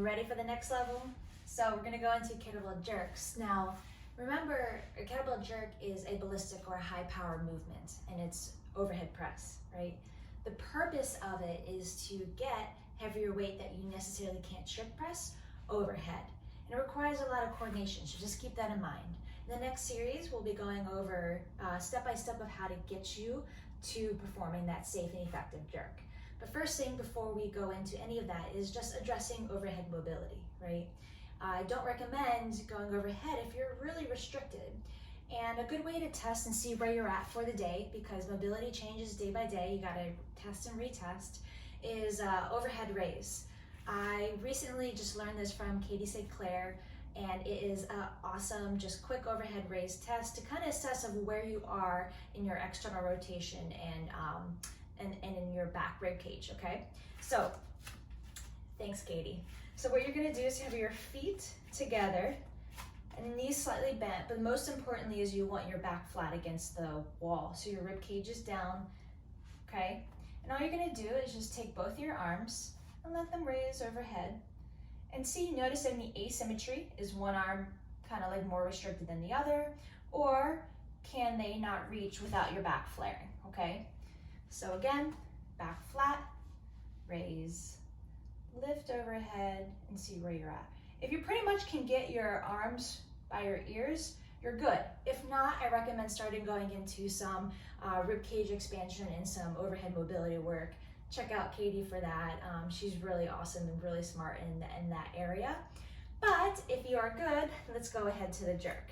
Ready for the next level? So we're gonna go into kettlebell jerks. Now, remember, a kettlebell jerk is a ballistic or a high power movement, and it's overhead press, right? The purpose of it is to get heavier weight that you necessarily can't strict press overhead. And it requires a lot of coordination, so just keep that in mind. In the next series, we'll be going over step by step of how to get you to performing that safe and effective jerk. But first thing before we go into any of that is just addressing overhead mobility, right? I don't recommend going overhead if you're really restricted. And a good way to test and see where you're at for the day, because mobility changes day by day, you gotta test and retest, is overhead raise. I recently just learned this from Katie St. Clair, and it is an awesome, just quick overhead raise test to kind of assess of where you are in your external rotation and in your back rib cage, okay? So, thanks Katie. So what you're gonna do is have your feet together and knees slightly bent, but most importantly is you want your back flat against the wall. So your rib cage is down, okay? And all you're gonna do is just take both your arms and let them raise overhead. And see, notice any asymmetry. Is one arm kind of like more restricted than the other? Or can they not reach without your back flaring, okay? So again, back flat, raise, lift overhead, and see where you're at. If you pretty much can get your arms by your ears, you're good. If not, I recommend starting going into some rib cage expansion and some overhead mobility work. Check out Katie for that. She's really awesome and really smart in that area. But if you are good, let's go ahead to the jerk.